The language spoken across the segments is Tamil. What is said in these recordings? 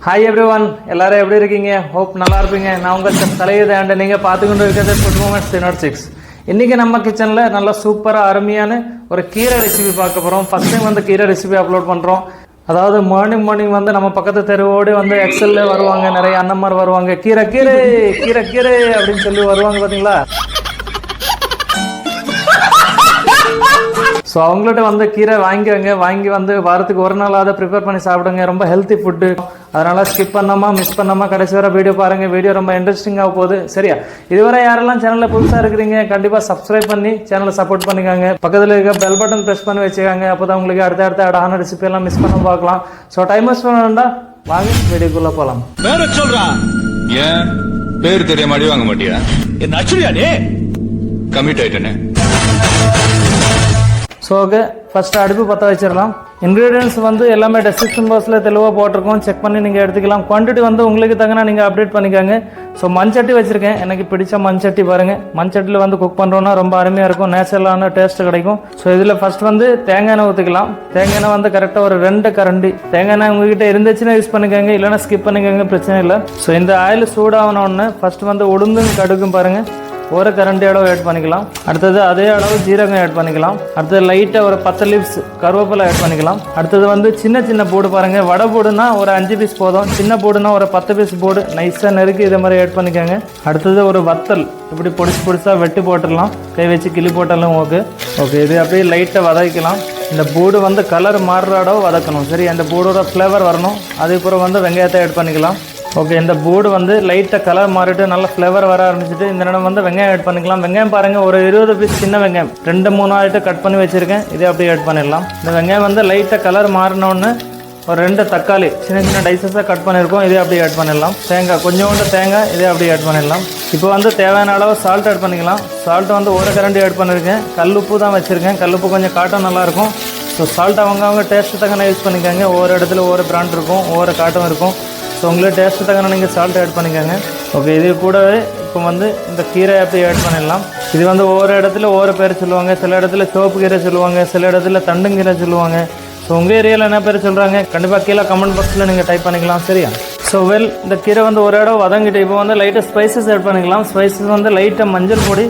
ஹாய் எவ்ரி ஒன், எல்லாரும் எப்படி இருக்கீங்க? ஹோப் நல்லா இருப்பீங்க. நான் உங்கள் தலையுது அண்ட் நீங்கள் பார்த்துக்கொண்டு இருக்கிறது ஃபுட் மூமெண்ட்ஸ் 306. இன்றைக்கி நம்ம கிச்சனில் நல்லா சூப்பராக அருமையான ஒரு கீரை ரெசிபி பார்க்க போகிறோம். ஃபஸ்ட் டைம் வந்து கீரை ரெசிபி அப்லோட் பண்ணுறோம். அதாவது மார்னிங் வந்து நம்ம பக்கத்து தெருவோடு வந்து எக்ஸல்ல வருவாங்க, நிறைய அண்ணன்மார் வருவாங்க, கீரை கீரை கீரை கீரை அப்படின்னு சொல்லி வருவாங்க பார்த்தீங்களா? ஸோ அவங்கள்ட்ட வந்து கீரை வாங்கி வந்து வாரத்துக்கு ஒரு நாள் அதை ப்ரிப்பேர் பண்ணி சாப்பிடுங்க. ரொம்ப ஹெல்த்தி ஃபுட்டு. அதனால் ஸ்கிப் பண்ணாமல் மிஸ் பண்ணாமல் கடைசி வரை வீடியோ பாருங்கள். வீடியோ ரொம்ப இன்ட்ரெஸ்டிங்காக போகுது. சரியா? இதுவரை யாரெல்லாம் சேனலில் புதுசாக இருக்கிறீங்க கண்டிப்பாக சப்ஸ்கிரைப் பண்ணி சேனலை சப்போர்ட் பண்ணிக்காங்க. பக்கத்தில் இருக்க பெல் பட்டன் ப்ரெஸ் பண்ணி வச்சுக்காங்க. அப்போ தான் உங்களுக்கு அடுத்த அழகான ரெசிபி எல்லாம் மிஸ் பண்ண பார்க்கலாம். ஸோ டைம் வேஸ்ட் பண்ண வேண்டாம், வாங்க வீடியோக்குள்ளே போகலாம். பேர சொல்றா, ஏன் பேர் தெரிய மாடி வாங்க மாட்டியா? என்ன அச்சுரியாடே கமிட் ஆயிட்டேனே. ஸோ ஓகே, ஃபஸ்ட்டு அடுப்பு பற்ற வச்சிடலாம். இன்க்ரீடியன்ஸ் வந்து எல்லாமே டெஸ்கிரிப்ஷன் பாக்ஸில் தெளிவாக போட்டிருக்கோம், செக் பண்ணி நீங்கள் எடுத்துக்கலாம். குவான்டிட்டி வந்து உங்களுக்கு தகுந்த நீங்கள் அப்டேட் பண்ணிக்காங்க. ஸோ மண்சட்டி வச்சுருக்கேன், எனக்கு பிடிச்ச மண்சட்டி பாருங்கள். மண்சட்டியில் வந்து குக் பண்ணுறோன்னா ரொம்ப அருமையாக இருக்கும், நேச்சுரலான டேஸ்ட்டு கிடைக்கும். ஸோ இதில் ஃபஸ்ட் வந்து தேங்காய் எண்ணெய் ஊற்றிக்கலாம். தேங்காய் எண்ணெய் வந்து கரெக்டாக ஒரு 2 கரண்டி தேங்காய் எண்ணெய் உங்ககிட்ட இருந்துச்சுன்னா யூஸ் பண்ணிக்கோங்க, இல்லைனா ஸ்கிப் பண்ணிக்கோங்க, பிரச்சனை இல்லை. ஸோ இந்த ஆயில் சூடாகணுன்னு ஃபஸ்ட்டு வந்து உளுந்தும் கடுக்கும் பாருங்கள், ஒரு கரண்டி அளவு ஆட் பண்ணிக்கலாம். அடுத்தது அதே அளவு ஜீரகம் ஆட் பண்ணிக்கலாம். அடுத்தது லைட்டாக ஒரு 10 லீவ்ஸ் கருவேப்பிலை ஆட் பண்ணிக்கலாம். அடுத்தது வந்து சின்ன பூடு பாருங்கள். வடை பூடுனா ஒரு 5 பீஸ் போதும், சின்ன பூடுனா ஒரு 10 பீஸ் பூடு நைஸாக நெருக்கி இதே மாதிரி ஆட் பண்ணிக்கோங்க. அடுத்தது ஒரு வத்தல் இப்படி பொடிசாக வெட்டி போட்டுடலாம், கை வச்சு கிளி போட்டாலும் ஓகே. இது அப்படியே லைட்டாக வதக்கலாம். இந்த பூடு வந்து கலர் மாறுற அளவு வதக்கணும். சரி, அந்த பூடோட ஃப்ளேவர் வரணும். அதுக்கப்புறம் வந்து வெங்காயத்தை ஆட் பண்ணிக்கலாம். ஓகே, இந்த பூடு வந்து லைட்டாக கலர் மாறிட்டு நல்ல ஃப்ளேவர் வர ஆரம்பிச்சுட்டு இந்த நேரம் வந்து வெங்காயம் ஆட் பண்ணிக்கலாம். வெங்காயம் பாருங்கள், ஒரு 20 பீஸ் சின்ன வெங்காயம் 2-3 ஆகிட்டு கட் பண்ணி வச்சுருக்கேன், இதே அப்படியே ஆட் பண்ணிடலாம். இந்த வெங்காயம் வந்து லைட்டாக கலர் மாறினோன்னு ஒரு 2 தக்காளி சின்ன டைசஸாக கட் பண்ணியிருக்கோம், இதே அப்படியே ஆட் பண்ணிடலாம். கொஞ்சோண்டு தேங்காய் இதே அப்படியே ஆட் பண்ணிடலாம். இப்போ வந்து தேவையான அளவு சால்ட் ஆட் பண்ணிக்கலாம். சால்ட்டு வந்து ஒரு கரண்டி ஆட் பண்ணியிருக்கேன். கல்லுப்பு தான் வச்சுருக்கேன், கல்லுப்பு கொஞ்சம் காட்டும் நல்லாயிருக்கும். ஸோ சால்ட் அவங்க டேஸ்ட்டு தக்கன யூஸ் பண்ணிக்கோங்க. ஒவ்வொரு இடத்துல ஒவ்வொரு பிராண்ட் இருக்கும், ஒவ்வொரு காட்டும் இருக்கும். ஸோ உங்களுக்கு டேஸ்ட்டு தக்கன நீங்கள் சால்ட் ஆட் பண்ணிக்கோங்க. ஓகே, இது கூடவே இப்போ வந்து இந்த கீரை அப்படி ஆட் பண்ணிடலாம். இது வந்து ஒவ்வொரு இடத்துல ஒவ்வொரு பேர் சொல்லுவாங்க. சில இடத்துல சிவப்பு கீரை சொல்லுவாங்க, சில இடத்துல தண்டுங்கீரை சொல்லுவாங்க. ஸோ உங்கள் ஏரியாவில் என்ன பேர் சொல்கிறாங்க கண்டிப்பாக கீழே கமெண்ட் பாக்ஸில் நீங்கள் டைப் பண்ணிக்கலாம். சரியா? ஸோ இந்த கீரை வந்து ஒரு இடம் வதங்கிட்டு இப்போ வந்து லைட்டாக ஸ்பைசஸ் ஆட் பண்ணிக்கலாம். ஸ்பைசஸ் வந்து லைட்டாக மஞ்சள் பொடி,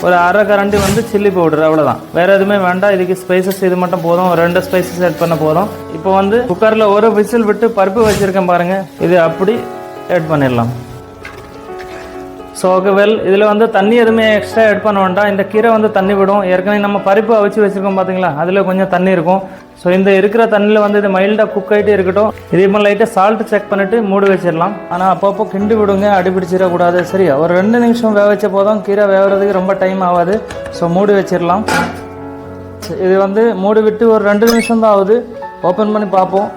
ஒரு 1/2 கரண்டி வந்து சில்லி பவுடர், அவ்வளோதான். வேறு எதுவுமே வேண்டாம். இதுக்கு ஸ்பைசஸ் இது மட்டும் போதும், 2 ஸ்பைசஸ் ஆட் பண்ண போதும். இப்போ வந்து குக்கரில் ஒரு விசில் விட்டு பருப்பு வச்சுருக்கேன் பாருங்கள், இது அப்படி ஆட் பண்ணிடலாம். ஸோ ஓகே, இதில் வந்து தண்ணி எதுவுமே எக்ஸ்ட்ரா ஆட் பண்ண வேண்டாம். இந்த கீரை வந்து தண்ணி விடும். ஏற்கனவே நம்ம பருப்பு அவிச்சு வச்சுருக்கோம் பார்த்தீங்களா, அதில் கொஞ்சம் தண்ணி இருக்கும். ஸோ இந்த இருக்கிற தண்ணியில் வந்து இது மைல்டாக குக் ஆகிட்டே இருக்கட்டும். இதே மாதிரி லைட்டாக சால்ட்டு செக் பண்ணிவிட்டு மூடி வச்சிடலாம். ஆனால் அப்பப்போ கிண்டி விடுங்க, அடிபிடிச்சிடக்கூடாது. சரியா? ஒரு 2 நிமிஷம் வேக வச்ச போதும், கீரை வேகிறதுக்கு ரொம்ப டைம் ஆகாது. ஸோ மூடி வச்சிடலாம். இது வந்து மூடி விட்டு ஒரு 2 நிமிஷம் தான் ஆகுது. ஓப்பன் பண்ணி பார்ப்போம்.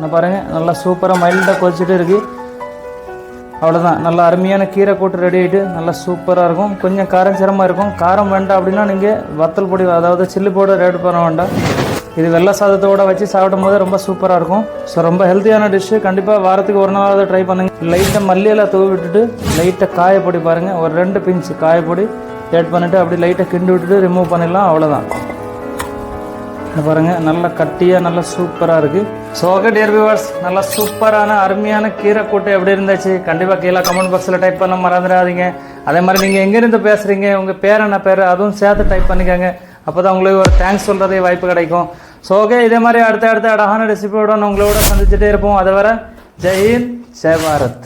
நான் பாருங்கள், நல்லா சூப்பராக மைல்டாக கொதிச்சுட்டு இருக்குது. அவ்வளோதான், நல்லா அருமையான கீரை கூட்டு ரெடி ஆகிட்டு நல்லா சூப்பராக இருக்கும். கொஞ்சம் காரம் சிரமமாக இருக்கும். காரம் வேண்டாம் அப்படின்னா நீங்கள் வத்தல் பொடி, அதாவது சில்லி பவுடர் ஆட் பண்ண வேண்டாம். இது வெள்ளை சாதத்தோடு வச்சு சாப்பிடும் போது ரொம்ப சூப்பராக இருக்கும். ஸோ ரொம்ப ஹெல்த்தியான டிஷ்ஷு. கண்டிப்பாக வாரத்துக்கு ஒரு நாளாவது ட்ரை பண்ணுங்கள். லைட்டாக மல்லியெல்லாம் தூவி விட்டுட்டு லைட்டாக காயப்பொடி பாருங்கள், ஒரு 2 பிஞ்ச் காயப்பொடி ஆட் பண்ணிவிட்டு அப்படி லைட்டாக கிண்டி விட்டுட்டு ரிமூவ் பண்ணிடலாம். அவ்வளோதான். பாருங்கள், நல்லா கட்டியாக நல்லா சூப்பராக இருக்குது. ஸோ ஓகே டியர் வியூவர்ஸ், நல்லா சூப்பரான அருமையான கீரை கூட்டு எப்படி இருந்துச்சு கண்டிப்பாக கீழே கமெண்ட் பாக்ஸில் டைப் பண்ண மறந்துடாதீங்க. அதே மாதிரி நீங்கள் எங்கேருந்து பேசுகிறீங்க, உங்கள் பேர் என்ன பேர், அதுவும் சேர்த்து டைப் பண்ணிக்கோங்க. அப்போ தான் உங்களுக்கு ஒரு தேங்க்ஸ் சொல்கிறதே வாய்ப்பு கிடைக்கும். ஸோ ஓகே, இதே மாதிரி அடுத்த அழகான ரெசிபியோட நான் உங்களோட சந்திச்சுட்டே இருப்போம். அதை வர ஜெய் ஹிந்த், ஜெய் பாரத்.